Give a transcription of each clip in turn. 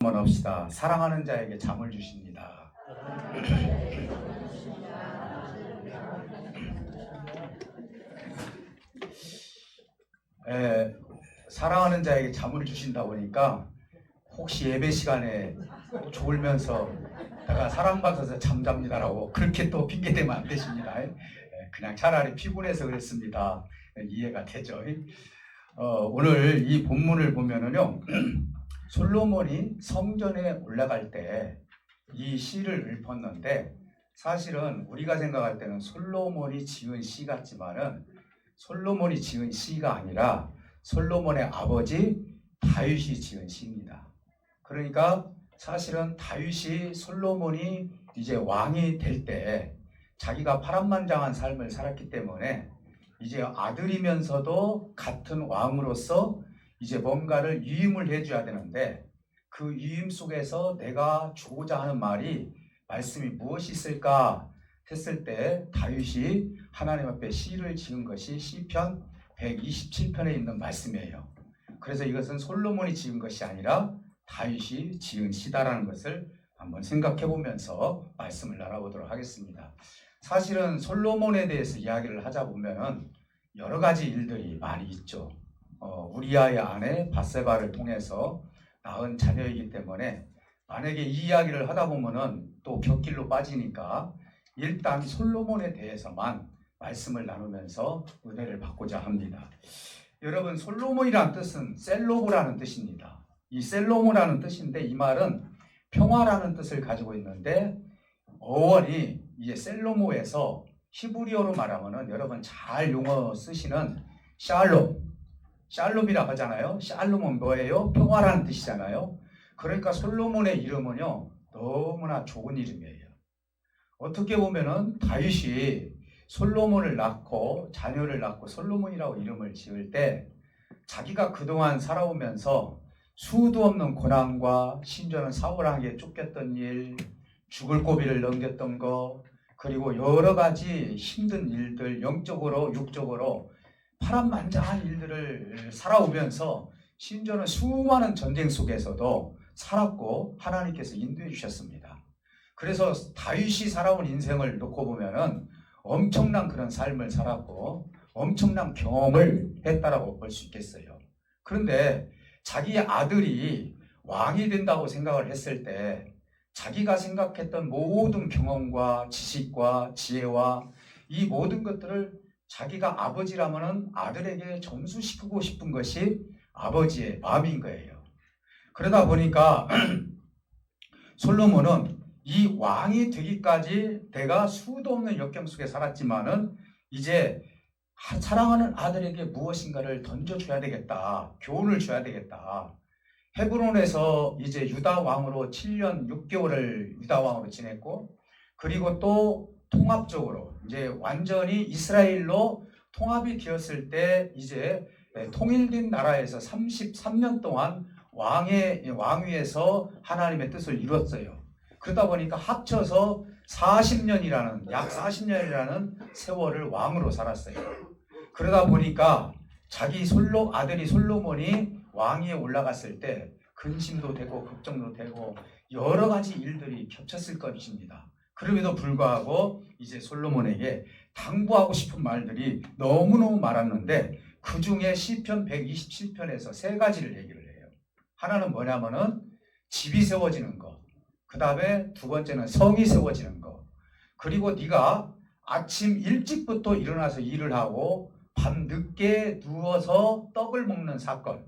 한번 합시다. 사랑하는 자에게 잠을 주십니다. 사랑하는 자에게 잠을 주신다 보니까 혹시 예배 시간에 졸면서 내가 사랑받아서 잠잡니다라고 그렇게 또 핑계대면 안 되십니다. 그냥 차라리 피곤해서 그랬습니다. 이해가 되죠. 오늘 이 본문을 보면은요, 솔로몬이 성전에 올라갈 때 이 시를 읊었는데, 사실은 우리가 생각할 때는 솔로몬이 지은 시 같지만은 솔로몬이 지은 시가 아니라 솔로몬의 아버지 다윗이 지은 시입니다. 그러니까 사실은 다윗이 솔로몬이 이제 왕이 될 때 자기가 파란만장한 삶을 살았기 때문에 이제 아들이면서도 같은 왕으로서 이제 뭔가를 위임을 해줘야 되는데, 그 위임 속에서 내가 주고자 하는 말씀이 무엇이 있을까 했을 때 다윗이 하나님 앞에 시를 지은 것이 시편 127편에 있는 말씀이에요. 그래서 이것은 솔로몬이 지은 것이 아니라 다윗이 지은 시다라는 것을 한번 생각해 보면서 말씀을 알아보도록 하겠습니다. 사실은 솔로몬에 대해서 이야기를 하자 보면은 여러 가지 일들이 많이 있죠. 우리아의 아내 밧세바를 통해서 낳은 자녀이기 때문에 만약에 이 이야기를 하다 보면은 또 곁길로 빠지니까 일단 솔로몬에 대해서만 말씀을 나누면서 은혜를 받고자 합니다. 여러분, 솔로몬이라는 뜻은 셀로브라는 뜻입니다. 이 셀로모라는 뜻인데 이 말은 평화라는 뜻을 가지고 있는데, 어원이 이제 셀로모에서 히브리어로 말하면은 여러분 잘 용어 쓰시는 샬롬이라고 하잖아요. 샬롬은 뭐예요? 평화라는 뜻이잖아요. 그러니까 솔로몬의 이름은요, 너무나 좋은 이름이에요. 어떻게 보면은 다윗이 솔로몬을 낳고 자녀를 낳고 솔로몬이라고 이름을 지을 때 자기가 그동안 살아오면서 수도 없는 고난과 심지어는 사울에게 쫓겼던 일, 죽을 고비를 넘겼던 거, 그리고 여러 가지 힘든 일들, 영적으로 육적으로 파란만장한 일들을 살아오면서 심지어는 수많은 전쟁 속에서도 살았고 하나님께서 인도해 주셨습니다. 그래서 다윗이 살아온 인생을 놓고 보면은 엄청난 그런 삶을 살았고 엄청난 경험을 했다라고 볼 수 있겠어요. 그런데 자기 아들이 왕이 된다고 생각을 했을 때 자기가 생각했던 모든 경험과 지식과 지혜와 이 모든 것들을 자기가 아버지라면은 아들에게 전수시키고 싶은 것이 아버지의 마음인 거예요. 그러다 보니까 솔로몬은 이 왕이 되기까지 내가 수도 없는 역경 속에 살았지만은 이제 사랑하는 아들에게 무엇인가를 던져줘야 되겠다. 교훈을 줘야 되겠다. 헤브론에서 이제 유다 왕으로 7년 6개월을 유다 왕으로 지냈고, 그리고 또 통합적으로 이제 완전히 이스라엘로 통합이 되었을 때 이제 통일된 나라에서 33년 동안 왕위에서 하나님의 뜻을 이뤘어요. 그러다 보니까 합쳐서 40년이라는 약 40년이라는 세월을 왕으로 살았어요. 그러다 보니까 자기 아들이 솔로몬이 왕위에 올라갔을 때 근심도 되고 걱정도 되고 여러 가지 일들이 겹쳤을 것입니다. 그럼에도 불구하고 이제 솔로몬에게 당부하고 싶은 말들이 너무너무 많았는데 그 중에 시편 127편에서 세 가지를 얘기를 해요. 하나는 뭐냐면은 집이 세워지는 것, 그 다음에 두 번째는 성이 세워지는 것, 그리고 네가 아침 일찍부터 일어나서 일을 하고 밤 늦게 누워서 떡을 먹는 사건,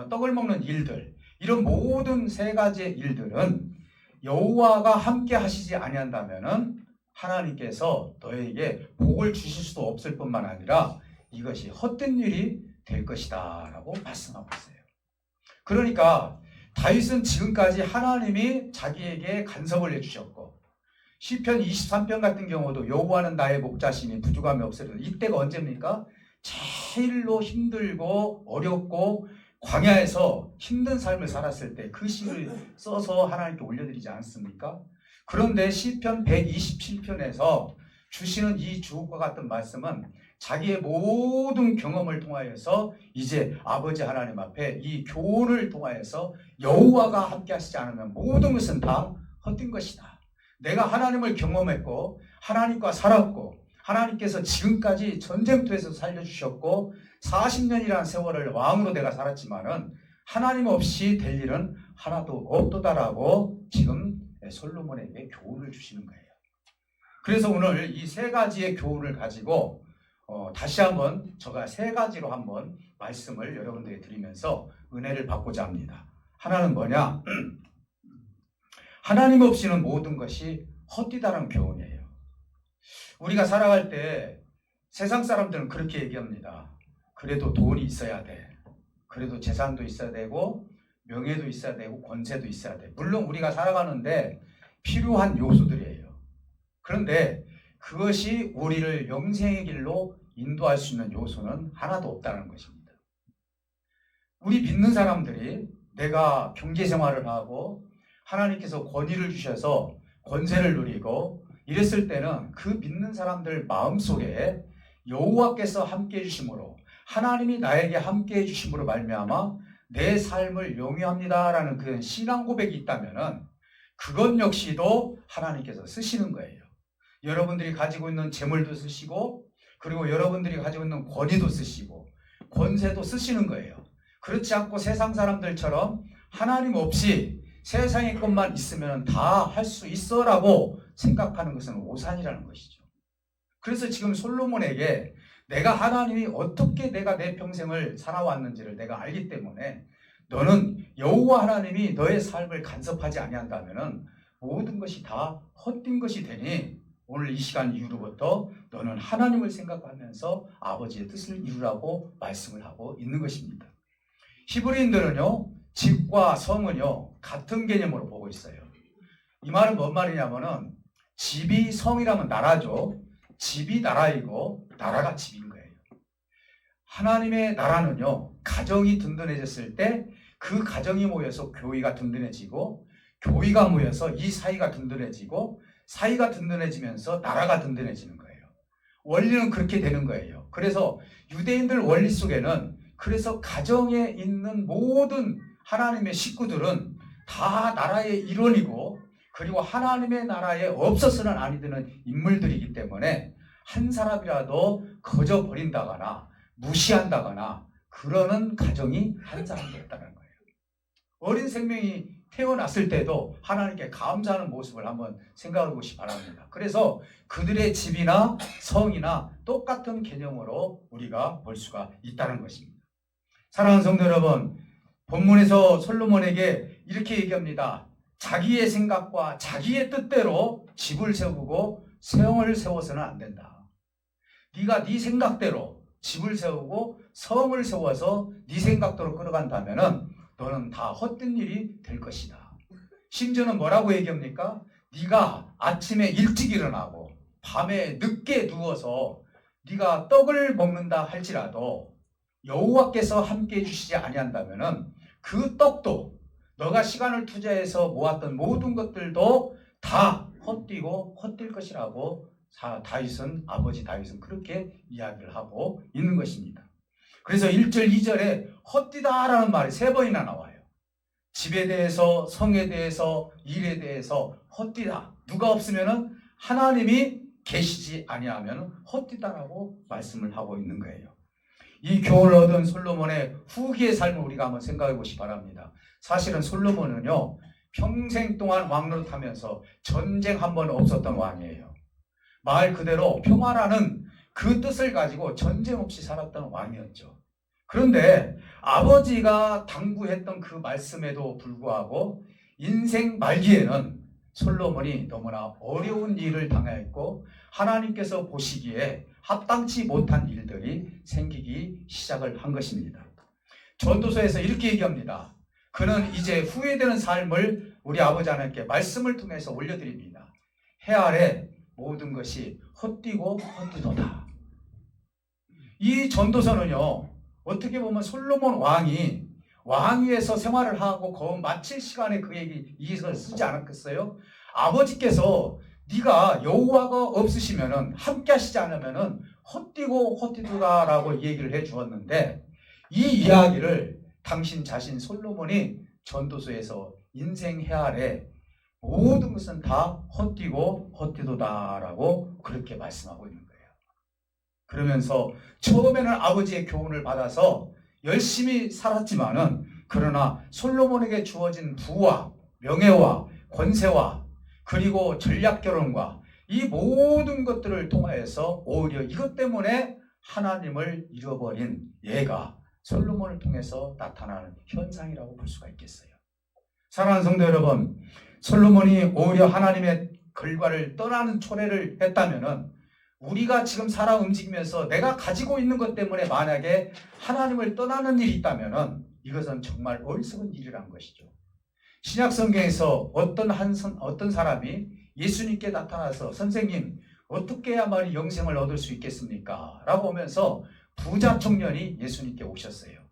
떡을 먹는 일들, 이런 모든 세 가지의 일들은 여호와가 함께 하시지 아니한다면은 하나님께서 너에게 복을 주실 수도 없을 뿐만 아니라 이것이 헛된 일이 될 것이다 라고 말씀하고 있어요. 그러니까 다윗은 지금까지 하나님이 자기에게 간섭을 해주셨고, 시편 23편 같은 경우도 여호와는 나의 목자시니 부족함이 없으리라. 이때가 언제입니까? 제일로 힘들고 어렵고 광야에서 힘든 삶을 살았을 때 그 시를 써서 하나님께 올려드리지 않습니까? 그런데 시편 127편에서 주시는 이 주옥과 같은 말씀은 자기의 모든 경험을 통하여서 이제 아버지 하나님 앞에 이 교훈을 통하여서 여호와가 함께 하시지 않으면 모든 것은 다 헛된 것이다. 내가 하나님을 경험했고 하나님과 살았고 하나님께서 지금까지 전쟁터에서 살려주셨고 40년이라는 세월을 왕으로 내가 살았지만은 하나님 없이 될 일은 하나도 없도다라고 지금 솔로몬에게 교훈을 주시는 거예요. 그래서 오늘 이 세 가지의 교훈을 가지고 다시 한번 제가 세 가지로 한번 말씀을 여러분들에게 드리면서 은혜를 받고자 합니다. 하나는 뭐냐? 하나님 없이는 모든 것이 헛되다는 교훈이에요. 우리가 살아갈 때 세상 사람들은 그렇게 얘기합니다. 그래도 돈이 있어야 돼. 그래도 재산도 있어야 되고 명예도 있어야 되고 권세도 있어야 돼. 물론 우리가 살아가는데 필요한 요소들이에요. 그런데 그것이 우리를 영생의 길로 인도할 수 있는 요소는 하나도 없다는 것입니다. 우리 믿는 사람들이 내가 경제생활을 하고 하나님께서 권위를 주셔서 권세를 누리고 이랬을 때는 그 믿는 사람들 마음속에 여호와께서 함께 해주심으로 하나님이 나에게 함께 해주심으로 말미암아 내 삶을 영위합니다라는 그런 신앙 고백이 있다면 그것 역시도 하나님께서 쓰시는 거예요. 여러분들이 가지고 있는 재물도 쓰시고 그리고 여러분들이 가지고 있는 권위도 쓰시고 권세도 쓰시는 거예요. 그렇지 않고 세상 사람들처럼 하나님 없이 세상의 것만 있으면 다 할 수 있어라고 생각하는 것은 오산이라는 것이죠. 그래서 지금 솔로몬에게 내가 하나님이 어떻게 내가 내 평생을 살아왔는지를 내가 알기 때문에 너는 여호와 하나님이 너의 삶을 간섭하지 아니한다면 모든 것이 다 헛된 것이 되니 오늘 이 시간 이후로부터 너는 하나님을 생각하면서 아버지의 뜻을 이루라고 말씀을 하고 있는 것입니다. 히브리인들은요, 집과 성은요, 같은 개념으로 보고 있어요. 이 말은 뭔 말이냐면은 집이 성이라면 나라죠. 집이 나라이고 나라가 집인 거예요. 하나님의 나라는요, 가정이 든든해졌을 때 그 가정이 모여서 교회가 든든해지고 교회가 모여서 이 사이가 든든해지고 사이가 든든해지면서 나라가 든든해지는 거예요. 원리는 그렇게 되는 거예요. 그래서 유대인들 원리 속에는 그래서 가정에 있는 모든 하나님의 식구들은 다 나라의 일원이고 그리고 하나님의 나라에 없어서는 아니 되는 인물들이기 때문에 한 사람이라도 거저 버린다거나 무시한다거나 그러는 가정이 한 사람도 없다는 거예요. 어린 생명이 태어났을 때도 하나님께 감사하는 모습을 한번 생각해 보시기 바랍니다. 그래서 그들의 집이나 성이나 똑같은 개념으로 우리가 볼 수가 있다는 것입니다. 사랑하는 성도 여러분, 본문에서 솔로몬에게 이렇게 얘기합니다. 자기의 생각과 자기의 뜻대로 집을 세우고 성을 세워서는 안 된다. 네가 네 생각대로 집을 세우고 성을 세워서 네 생각대로 끌어간다면 너는 다 헛된 일이 될 것이다. 심지어는 뭐라고 얘기합니까? 네가 아침에 일찍 일어나고 밤에 늦게 누워서 네가 떡을 먹는다 할지라도 여호와께서 함께 해주시지 아니한다면 그 떡도 너가 시간을 투자해서 모았던 모든 것들도 다 헛되고 헛될 것이라고 아버지 다윗은 그렇게 이야기를 하고 있는 것입니다. 그래서 1절 2절에 헛되다라는 말이 3번이나 나와요. 집에 대해서 성에 대해서 일에 대해서 헛되다. 누가 없으면 하나님이 계시지 아니하면 헛되다라고 말씀을 하고 있는 거예요. 이 교훈을 얻은 솔로몬의 후기의 삶을 우리가 한번 생각해 보시기 바랍니다. 사실은 솔로몬은요, 평생 동안 왕노릇하면서 전쟁 한 번 없었던 왕이에요. 말 그대로 평화라는 그 뜻을 가지고 전쟁 없이 살았던 왕이었죠. 그런데 아버지가 당부했던 그 말씀에도 불구하고 인생 말기에는 솔로몬이 너무나 어려운 일을 당하였고 하나님께서 보시기에 합당치 못한 일들이 생기기 시작을 한 것입니다. 전도서에서 이렇게 얘기합니다. 그는 이제 후회되는 삶을 우리 아버지 하나님께 말씀을 통해서 올려드립니다. 해 아래 모든 것이 헛되고 헛되도다. 이 전도서는요, 어떻게 보면 솔로몬 왕이 왕위에서 생활을 하고 거의 마칠 시간에 그에게 이 것을 쓰지 않았겠어요? 아버지께서 네가 여호와가 없으시면은 함께 하시지 않으면은 헛되고 헛되도다라고 얘기를 해 주었는데 이 이야기를 당신 자신 솔로몬이 전도서에서 인생 해아래 모든 것은 다 헛되고 헛되도다라고 그렇게 말씀하고 있는 거예요. 그러면서 처음에는 아버지의 교훈을 받아서 열심히 살았지만은 그러나 솔로몬에게 주어진 부와 명예와 권세와 그리고 전략 결혼과 이 모든 것들을 통하여서 오히려 이것 때문에 하나님을 잃어버린 예가 솔로몬을 통해서 나타나는 현상이라고 볼 수가 있겠어요. 사랑하는 성도 여러분, 솔로몬이 오히려 하나님의 결과를 떠나는 초래를 했다면은 우리가 지금 살아 움직이면서 내가 가지고 있는 것 때문에 만약에 하나님을 떠나는 일이 있다면은 이것은 정말 어리석은 일이란 것이죠. 신약 성경에서 어떤 사람이 예수님께 나타나서 선생님 어떻게 해야만 영생을 얻을 수 있겠습니까? 라고 하면서 부자 청년이 예수님께 오셨어요.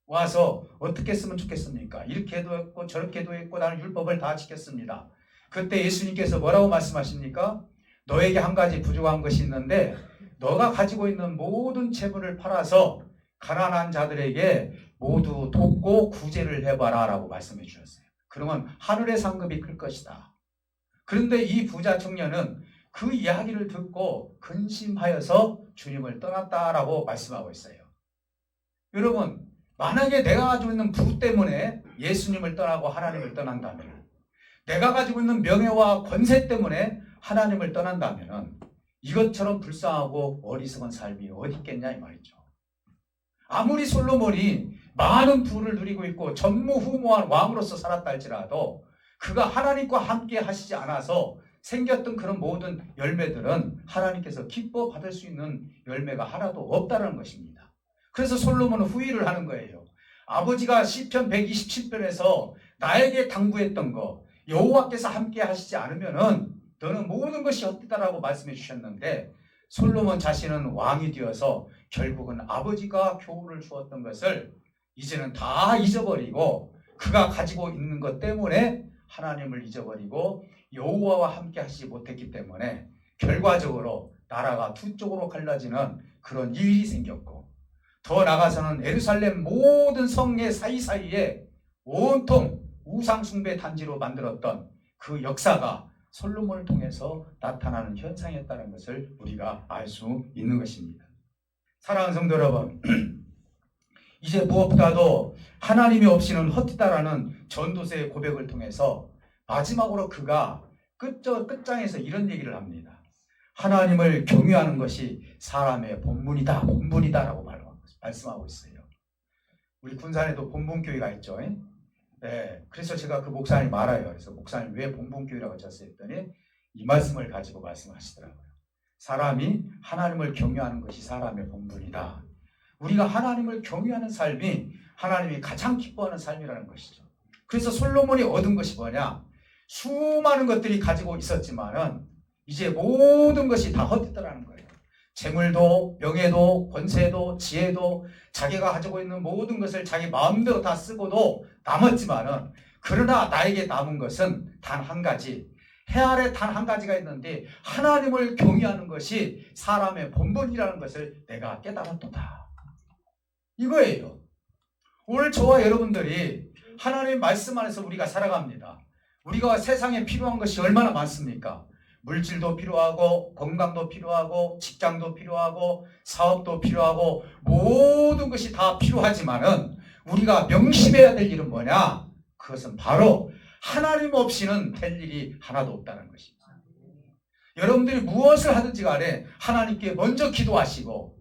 와서 어떻게 했으면 좋겠습니까? 이렇게도 했고 저렇게도 했고 나는 율법을 다 지켰습니다. 그때 예수님께서 뭐라고 말씀하십니까? 너에게 한 가지 부족한 것이 있는데 너가 가지고 있는 모든 재물을 팔아서 가난한 자들에게 모두 돕고 구제를 해봐라 라고 말씀해 주셨어요. 그러면 하늘의 상급이 클 것이다. 그런데 이 부자 청년은 그 이야기를 듣고 근심하여서 주님을 떠났다라고 말씀하고 있어요. 여러분, 만약에 내가 가지고 있는 부 때문에 예수님을 떠나고 하나님을 떠난다면, 내가 가지고 있는 명예와 권세 때문에 하나님을 떠난다면 이것처럼 불쌍하고 어리석은 삶이 어디 있겠냐 이 말이죠. 아무리 솔로몬이 많은 부를 누리고 있고 전무후무한 왕으로서 살았다 할지라도 그가 하나님과 함께 하시지 않아서 생겼던 그런 모든 열매들은 하나님께서 기뻐 받을 수 있는 열매가 하나도 없다는 것입니다. 그래서 솔로몬은 후회를 하는 거예요. 아버지가 시편 127편에서 나에게 당부했던 거 여호와께서 함께 하시지 않으면은 너는 모든 것이 헛되다라고 말씀해 주셨는데 솔로몬 자신은 왕이 되어서 결국은 아버지가 교훈을 주었던 것을 이제는 다 잊어버리고 그가 가지고 있는 것 때문에 하나님을 잊어버리고 여호와와 함께 하시지 못했기 때문에 결과적으로 나라가 두 쪽으로 갈라지는 그런 일이 생겼고 더 나아가서는 예루살렘 모든 성의 사이사이에 온통 우상숭배 단지로 만들었던 그 역사가 솔로몬을 통해서 나타나는 현상이었다는 것을 우리가 알 수 있는 것입니다. 사랑하는 성도 여러분, 이제 무엇보다도 하나님이 없이는 헛되다라는 전도서의 고백을 통해서 마지막으로 그가 끝장에서 이런 얘기를 합니다. 하나님을 경외하는 것이 사람의 본분이다라고 말씀하고 있어요. 우리 군산에도 본분교회가 있죠. 네, 그래서 제가 그 목사님 알아요. 그래서 목사님 왜 본분교회라고 하셨어요 했더니 이 말씀을 가지고 말씀하시더라고요. 사람이 하나님을 경외하는 것이 사람의 본분이다. 우리가 하나님을 경외하는 삶이 하나님이 가장 기뻐하는 삶이라는 것이죠. 그래서 솔로몬이 얻은 것이 뭐냐? 수많은 것들이 가지고 있었지만은 이제 모든 것이 다 헛되더라는 거예요. 재물도 명예도 권세도 지혜도 자기가 가지고 있는 모든 것을 자기 마음대로 다 쓰고도 남았지만은 그러나 나에게 남은 것은 단 한 가지, 해 아래 단 한 가지가 있는데 하나님을 경외하는 것이 사람의 본분이라는 것을 내가 깨달았도다. 이거예요. 오늘 저와 여러분들이 하나님의 말씀 안에서 우리가 살아갑니다. 우리가 세상에 필요한 것이 얼마나 많습니까? 물질도 필요하고 건강도 필요하고 직장도 필요하고 사업도 필요하고 모든 것이 다 필요하지만은 우리가 명심해야 될 일은 뭐냐? 그것은 바로 하나님 없이는 될 일이 하나도 없다는 것입니다. 여러분들이 무엇을 하든지 간에 하나님께 먼저 기도하시고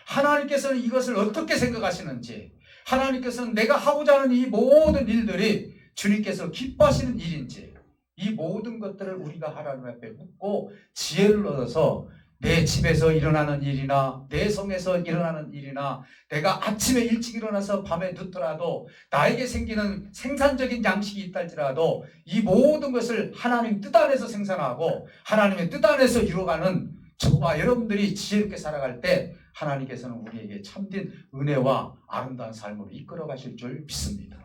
하나님께서는 이것을 어떻게 생각하시는지 하나님께서는 내가 하고자 하는 이 모든 일들이 주님께서 기뻐하시는 일인지 이 모든 것들을 우리가 하나님 앞에 묻고 지혜를 얻어서 내 집에서 일어나는 일이나 내 성에서 일어나는 일이나 내가 아침에 일찍 일어나서 밤에 늦더라도 나에게 생기는 생산적인 양식이 있다 할지라도 이 모든 것을 하나님 뜻 안에서 생산하고 하나님의 뜻 안에서 이루어가는 저와 여러분들이 지혜롭게 살아갈 때 하나님께서는 우리에게 참된 은혜와 아름다운 삶으로 이끌어 가실 줄 믿습니다.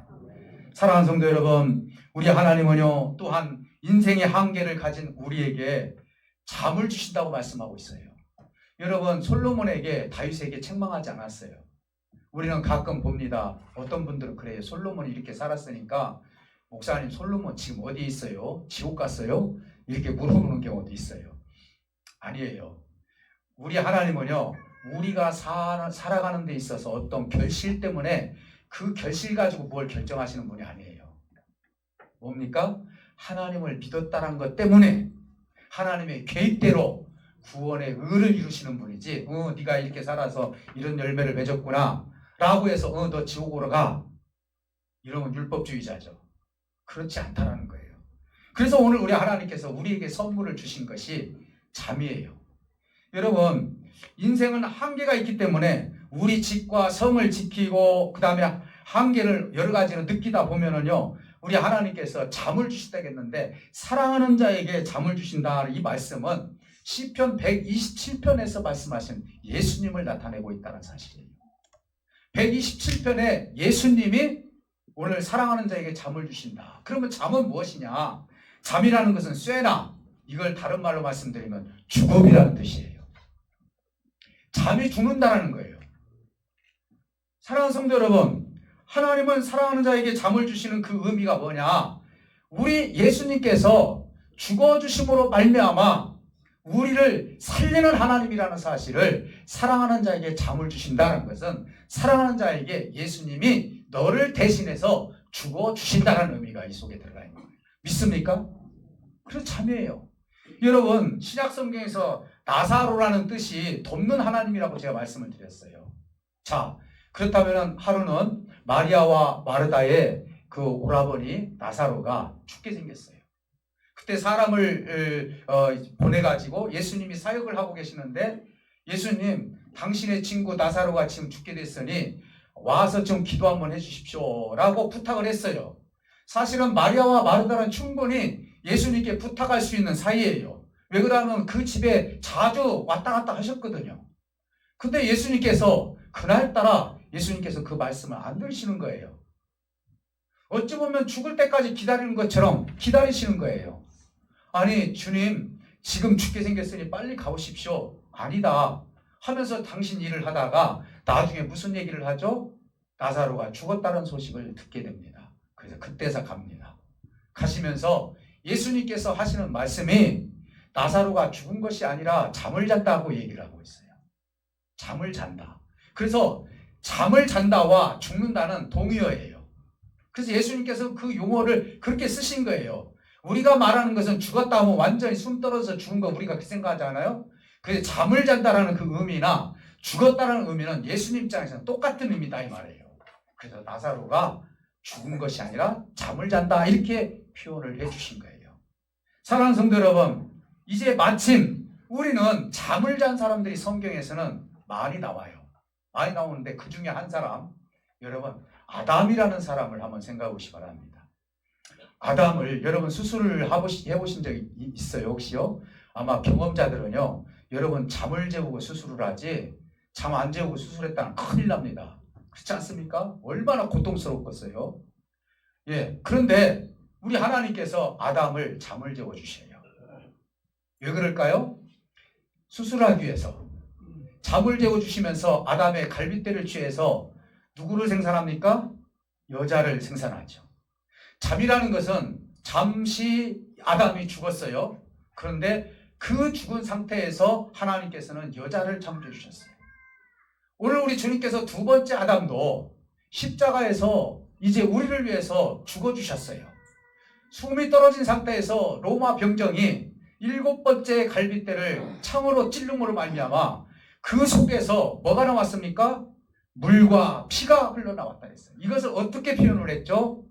사랑하는 성도 여러분, 우리 하나님은요 또한 인생의 한계를 가진 우리에게 잠을 주신다고 말씀하고 있어요. 여러분 솔로몬에게 다윗에게 책망하지 않았어요. 우리는 가끔 봅니다. 어떤 분들은 그래요. 솔로몬이 이렇게 살았으니까 목사님 솔로몬 지금 어디 있어요? 지옥 갔어요? 이렇게 물어보는 경우도 있어요. 아니에요. 우리 하나님은요, 우리가 살아가는 데 있어서 어떤 결실 때문에 그 결실 가지고 뭘 결정하시는 분이 아니에요. 뭡니까? 하나님을 믿었다는 것 때문에 하나님의 계획대로 구원의 의를 이루시는 분이지, 네가 이렇게 살아서 이런 열매를 맺었구나 라고 해서 너 지옥으로 가, 이러면 율법주의자죠. 그렇지 않다라는 거예요. 그래서 오늘 우리 하나님께서 우리에게 선물을 주신 것이 잠이에요. 여러분, 인생은 한계가 있기 때문에 우리 집과 성을 지키고 그 다음에 한계를 여러 가지로 느끼다 보면은요, 우리 하나님께서 잠을 주시다겠는데, 사랑하는 자에게 잠을 주신다, 이 말씀은 시편 127편에서 말씀하신 예수님을 나타내고 있다는 사실이에요. 127편에 예수님이 오늘 사랑하는 자에게 잠을 주신다. 그러면 잠은 무엇이냐? 잠이라는 것은 쇠나, 이걸 다른 말로 말씀드리면 죽음이라는 뜻이에요. 잠이 죽는다는 거예요. 사랑하는 성도 여러분, 하나님은 사랑하는 자에게 잠을 주시는 그 의미가 뭐냐? 우리 예수님께서 죽어주심으로 말미암아 우리를 살리는 하나님이라는 사실을, 사랑하는 자에게 잠을 주신다는 것은 사랑하는 자에게 예수님이 너를 대신해서 죽어주신다는 의미가 이 속에 들어가 있는 거예요. 믿습니까? 그래서 잠이에요. 여러분, 신약 성경에서 나사로라는 뜻이 돕는 하나님이라고 제가 말씀을 드렸어요. 자, 그렇다면 하루는 마리아와 마르다의 그 오라버니 나사로가 죽게 생겼어요. 그때 사람을 보내가지고 예수님이 사역을 하고 계시는데, 예수님, 당신의 친구 나사로가 지금 죽게 됐으니 와서 좀 기도 한번 해주십시오 라고 부탁을 했어요. 사실은 마리아와 마르다는 충분히 예수님께 부탁할 수 있는 사이예요. 왜 그러냐면 그 집에 자주 왔다 갔다 하셨거든요. 근데 예수님께서 그날따라 예수님께서 그 말씀을 안 들으시는 거예요. 어찌 보면 죽을 때까지 기다리는 것처럼 기다리시는 거예요. 아니, 주님, 지금 죽게 생겼으니 빨리 가보십시오. 아니다 하면서 당신 일을 하다가 나중에 무슨 얘기를 하죠? 나사로가 죽었다는 소식을 듣게 됩니다. 그래서 그때서 갑니다. 가시면서 예수님께서 하시는 말씀이 나사로가 죽은 것이 아니라 잠을 잤다고 얘기를 하고 있어요. 잠을 잔다. 그래서 잠을 잔다와 죽는다는 동의어예요. 그래서 예수님께서 그 용어를 그렇게 쓰신 거예요. 우리가 말하는 것은 죽었다 하면 완전히 숨 떨어져서 죽은 거 우리가 그렇게 생각하지 않아요? 그래서 잠을 잔다라는 그 의미나 죽었다라는 의미는 예수님 입장에서는 똑같은 의미다 이 말이에요. 그래서 나사로가 죽은 것이 아니라 잠을 잔다, 이렇게 표현을 해주신 거예요. 사랑하는 성도 여러분, 이제 마침 우리는 잠을 잔 사람들이 성경에서는 많이 나와요. 많이 나오는데 그 중에 한 사람, 여러분 아담이라는 사람을 한번 생각해 보시기 바랍니다. 아담을 여러분 수술을 해보신 적이 있어요 혹시요? 아마 경험자들은요, 여러분 잠을 재우고 수술을 하지 잠 안 재우고 수술했다면 큰일 납니다. 그렇지 않습니까? 얼마나 고통스럽겠어요. 예, 그런데 우리 하나님께서 아담을 잠을 재워 주셔요. 왜 그럴까요? 수술하기 위해서 잠을 재워 주시면서 아담의 갈빗대를 취해서 누구를 생산합니까? 여자를 생산하죠. 잠이라는 것은 잠시 아담이 죽었어요. 그런데 그 죽은 상태에서 하나님께서는 여자를 창조해 주셨어요. 오늘 우리 주님께서 두 번째 아담도 십자가에서 이제 우리를 위해서 죽어주셨어요. 숨이 떨어진 상태에서 로마 병정이 7번째 갈빗대를 창으로 찔름으로 말미암아 그 속에서 뭐가 나왔습니까? 물과 피가 흘러나왔다 했어요. 이것을 어떻게 표현을 했죠?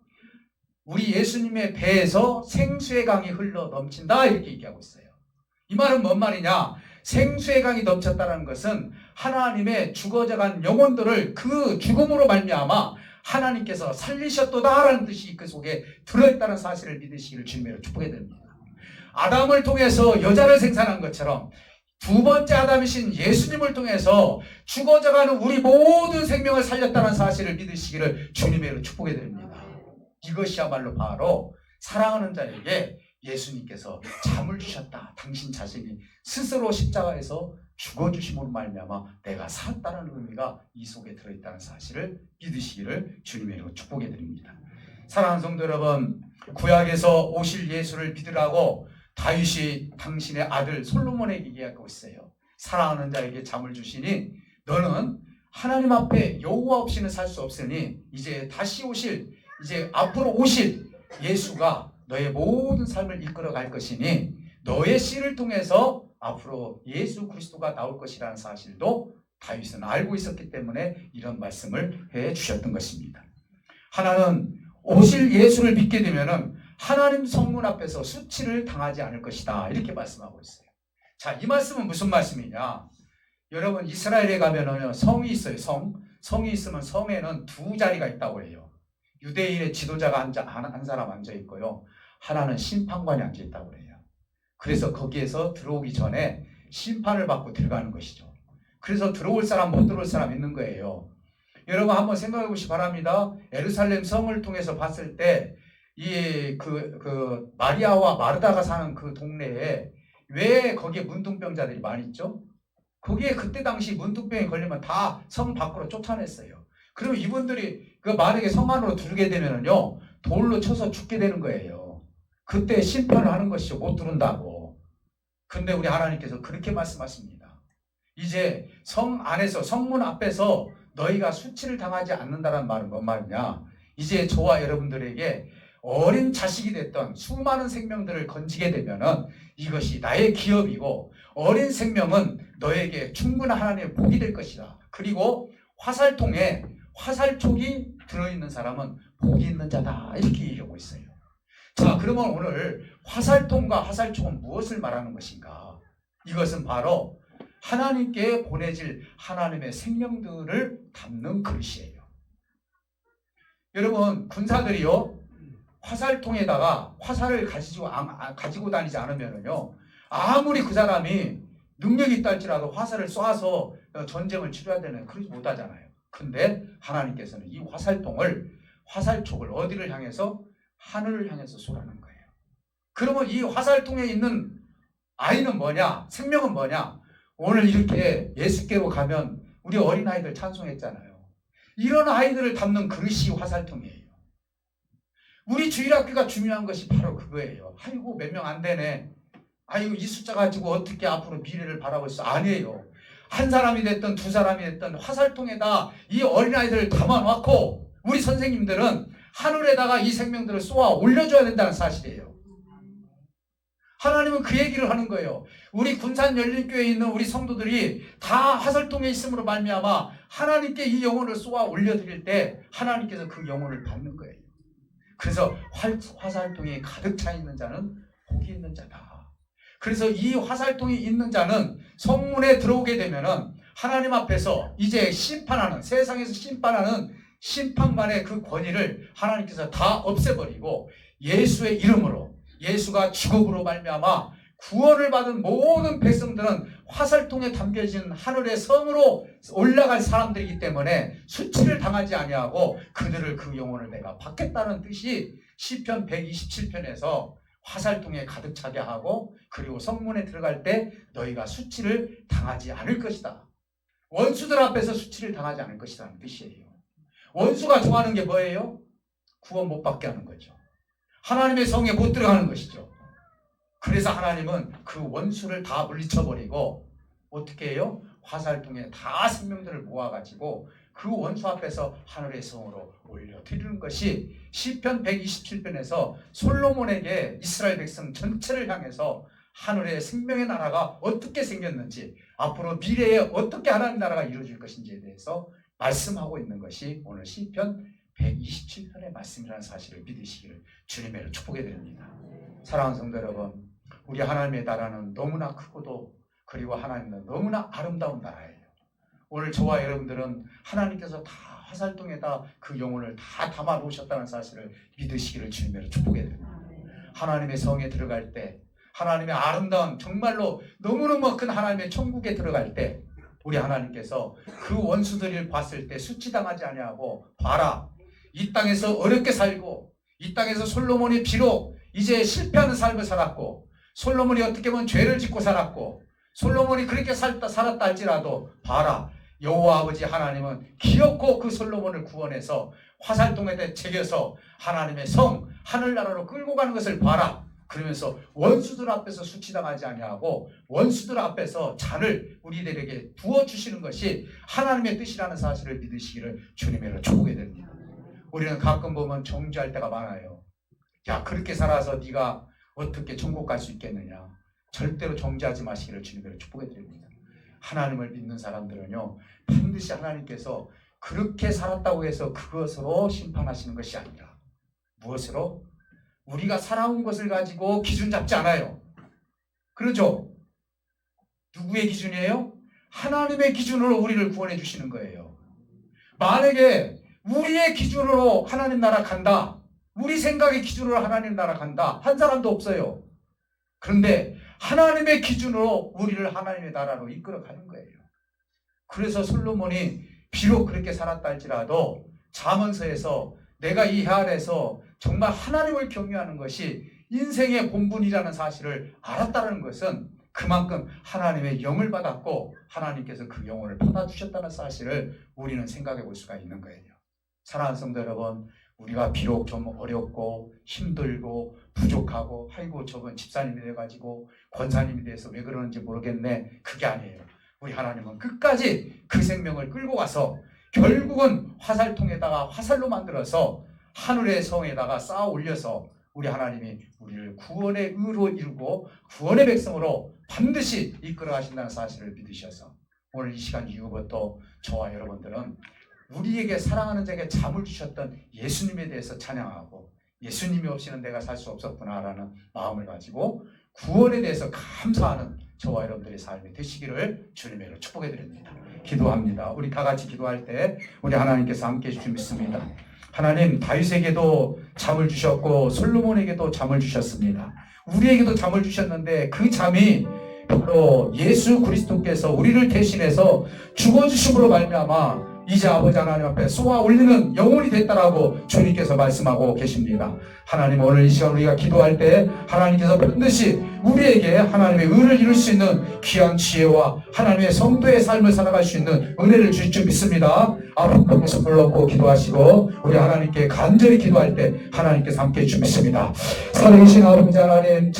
우리 예수님의 배에서 생수의 강이 흘러 넘친다, 이렇게 얘기하고 있어요. 이 말은 뭔 말이냐? 생수의 강이 넘쳤다는 것은 하나님의 죽어져간 영혼들을 그 죽음으로 말미암아 하나님께서 살리셨도다라는 뜻이 그 속에 들어있다는 사실을 믿으시기를 주님으로 축복해 드립니다. 아담을 통해서 여자를 생산한 것처럼 두 번째 아담이신 예수님을 통해서 죽어져가는 우리 모든 생명을 살렸다는 사실을 믿으시기를 주님으로 축복해 드립니다. 이것이야말로 바로 사랑하는 자에게 예수님께서 잠을 주셨다. 당신 자신이 스스로 십자가에서 죽어주심으로 말미암아 내가 살았다는 의미가 이 속에 들어있다는 사실을 믿으시기를 주님의 이름으로 축복해 드립니다. 사랑하는 성도 여러분, 구약에서 오실 예수를 믿으라고 다윗이 당신의 아들 솔로몬에게 얘기하고 있어요. 사랑하는 자에게 잠을 주시니 너는 하나님 앞에 여호와 없이는 살 수 없으니 이제 다시 오실, 이제 앞으로 오실 예수가 너의 모든 삶을 이끌어 갈 것이니 너의 씨를 통해서 앞으로 예수 그리스도가 나올 것이라는 사실도 다윗은 알고 있었기 때문에 이런 말씀을 해 주셨던 것입니다. 하나는 오실 예수를 믿게 되면은 하나님 성문 앞에서 수치를 당하지 않을 것이다, 이렇게 말씀하고 있어요. 자, 이 말씀은 무슨 말씀이냐? 여러분, 이스라엘에 가면은 성이 있어요. 성이 있으면 성에는 두 자리가 있다고 해요. 유대인의 지도자가 한 사람 앉아 있고요, 하나는 심판관이 앉아 있다고 해요. 그래서 거기에서 들어오기 전에 심판을 받고 들어가는 것이죠. 그래서 들어올 사람 못 들어올 사람 있는 거예요. 여러분 한번 생각해 보시기 바랍니다. 예루살렘 성을 통해서 봤을 때 이 마리아와 마르다가 사는 그 동네에 왜 거기에 문둥병자들이 많이 있죠? 거기에 그때 당시 문둥병이 걸리면 다 성 밖으로 쫓아냈어요. 그럼 이분들이 만약에 성 안으로 들어오게 되면은요, 돌로 쳐서 죽게 되는 거예요. 그때 심판을 하는 것이죠. 못 들어온다고. 근데 우리 하나님께서 그렇게 말씀하십니다. 이제 성 안에서, 성문 앞에서 너희가 수치를 당하지 않는다는 말은 뭔 말이냐? 이제 저와 여러분들에게 어린 자식이 됐던 수많은 생명들을 건지게 되면은 이것이 나의 기업이고, 어린 생명은 너에게 충분한 하나님의 복이 될 것이다. 그리고 화살통에 화살촉이 들어있는 사람은 복이 있는 자다, 이렇게 얘기하고 있어요. 자, 그러면 오늘 화살통과 화살촉은 무엇을 말하는 것인가? 이것은 바로 하나님께 보내질 하나님의 생명들을 담는 그릇이에요. 여러분, 군사들이요, 화살통에다가 화살을 가지고 다니지 않으면요, 아무리 그 사람이 능력이 있다 할지라도 화살을 쏴서 전쟁을 치러야 되는, 그러지 못하잖아요. 근데 하나님께서는 이 화살촉을 어디를 향해서? 하늘을 향해서 쏘라는 거예요. 그러면 이 화살통에 있는 아이는 뭐냐? 생명은 뭐냐? 오늘 이렇게 예수께로 가면 우리 어린아이들 찬송했잖아요. 이런 아이들을 담는 그릇이 화살통이에요. 우리 주일학교가 중요한 것이 바로 그거예요. 아이고 몇 명 안 되네, 아이고 이 숫자 가지고 어떻게 앞으로 미래를 바라볼 수, 아니에요. 한 사람이 됐든 두 사람이 됐든 화살통에다 이 어린아이들을 담아놓고 우리 선생님들은 하늘에다가 이 생명들을 쏘아 올려줘야 된다는 사실이에요. 하나님은 그 얘기를 하는 거예요. 우리 군산 열린교회에 있는 우리 성도들이 다 화살통에 있음으로 말미암아 하나님께 이 영혼을 쏘아 올려드릴 때 하나님께서 그 영혼을 받는 거예요. 그래서 화살통이 가득 차 있는 자는 복이 있는 자다. 그래서 이 화살통이 있는 자는 성문에 들어오게 되면은 하나님 앞에서 이제 심판하는, 세상에서 심판하는 심판관의 그 권위를 하나님께서 다 없애버리고 예수의 이름으로, 예수가 직업으로 말미암아 구원을 받은 모든 백성들은 화살통에 담겨진 하늘의 성으로 올라갈 사람들이기 때문에 수치를 당하지 아니하고 그들을, 그 영혼을 내가 받겠다는 뜻이 시편 127편에서 화살통에 가득 차게 하고, 그리고 성문에 들어갈 때 너희가 수치를 당하지 않을 것이다. 원수들 앞에서 수치를 당하지 않을 것이라는 뜻이에요. 원수가 좋아하는 게 뭐예요? 구원 못 받게 하는 거죠. 하나님의 성에 못 들어가는 것이죠. 그래서 하나님은 그 원수를 다 물리쳐버리고 어떻게 해요? 화살통에 다 생명들을 모아가지고 그 원수 앞에서 하늘의 성으로 올려드리는 것이 시편 127편에서 솔로몬에게 이스라엘 백성 전체를 향해서 하늘의 생명의 나라가 어떻게 생겼는지, 앞으로 미래에 어떻게 하나님 나라가 이루어질 것인지에 대해서 말씀하고 있는 것이 오늘 시편 127편의 말씀이라는 사실을 믿으시기를 주님의 축복해 드립니다. 사랑하는 성도 여러분, 우리 하나님의 나라는 너무나 크고도, 그리고 하나님은 너무나 아름다운 나라예요. 오늘 저와 여러분들은 하나님께서 다 화살통에다 그 영혼을 다 담아 놓으셨다는 사실을 믿으시기를 주님의 축복해 드립니다. 하나님의 성에 들어갈 때, 하나님의 아름다운, 정말로 너무너무 큰 하나님의 천국에 들어갈 때 우리 하나님께서 그 원수들을 봤을 때 수치당하지 아니하고, 봐라, 이 땅에서 어렵게 살고, 이 땅에서 솔로몬이 비록 이제 실패하는 삶을 살았고, 솔로몬이 어떻게 보면 죄를 짓고 살았고, 솔로몬이 그렇게 살았다 할지라도 봐라, 여호와 아버지 하나님은 기어코 그 솔로몬을 구원해서 화살통에다 새겨서 하나님의 성 하늘나라로 끌고 가는 것을 봐라. 그러면서 원수들 앞에서 수치당하지 아니하고 원수들 앞에서 잔을 우리들에게 부어주시는 것이 하나님의 뜻이라는 사실을 믿으시기를 주님으로 축복해 드립니다. 우리는 가끔 보면 정죄할 때가 많아요. 야, 그렇게 살아서 네가 어떻게 천국 갈 수 있겠느냐. 절대로 정죄하지 마시기를 주님으로 축복해 드립니다. 하나님을 믿는 사람들은요, 반드시 하나님께서 그렇게 살았다고 해서 그것으로 심판하시는 것이 아니라 무엇으로? 우리가 살아온 것을 가지고 기준 잡지 않아요. 그렇죠? 누구의 기준이에요? 하나님의 기준으로 우리를 구원해 주시는 거예요. 만약에 우리의 기준으로 하나님 나라 간다, 우리 생각의 기준으로 하나님 나라 간다 한 사람도 없어요. 그런데 하나님의 기준으로 우리를 하나님의 나라로 이끌어 가는 거예요. 그래서 솔로몬이 비록 그렇게 살았다 할지라도 잠언서에서 내가 이 해안에서 정말 하나님을 경외하는 것이 인생의 본분이라는 사실을 알았다는 것은 그만큼 하나님의 영을 받았고 하나님께서 그 영혼을 받아주셨다는 사실을 우리는 생각해 볼 수가 있는 거예요. 사랑하는 성도 여러분, 우리가 비록 좀 어렵고 힘들고 부족하고 아이고 저건 집사님이 돼가지고 권사님이 돼서 왜 그러는지 모르겠네, 그게 아니에요. 우리 하나님은 끝까지 그 생명을 끌고 가서 결국은 화살통에다가 화살로 만들어서 하늘의 성에다가 쌓아 올려서 우리 하나님이 우리를 구원의 의로 이루고 구원의 백성으로 반드시 이끌어 가신다는 사실을 믿으셔서 오늘 이 시간 이후부터 저와 여러분들은 우리에게 사랑하는 자에게 잠을 주셨던 예수님에 대해서 찬양하고 예수님이 없이는 내가 살 수 없었구나라는 마음을 가지고 구원에 대해서 감사하는 저와 여러분들의 삶이 되시기를 주님으로 축복해 드립니다. 기도합니다. 우리 다 같이 기도할 때 우리 하나님께서 함께 해주실 믿습니다. 하나님, 다윗에게도 잠을 주셨고 솔로몬에게도 잠을 주셨습니다. 우리에게도 잠을 주셨는데 그 잠이 바로 예수 그리스도께서 우리를 대신해서 죽어주심으로 말미암아 이제 아버지 하나님 앞에 쏘아 올리는 영혼이 됐다라고 주님께서 말씀하고 계십니다. 하나님, 오늘 이 시간 우리가 기도할 때 하나님께서 반드시 우리에게 하나님의 의를 이룰 수 있는 귀한 지혜와 하나님의 성도의 삶을 살아갈 수 있는 은혜를 주실 줄 믿습니다. 앞으로 손을 놓고 기도하시고 우리 하나님께 간절히 기도할 때 하나님께서 함께 해주실 줄 믿습니다. 살아계신 아버지 하나님,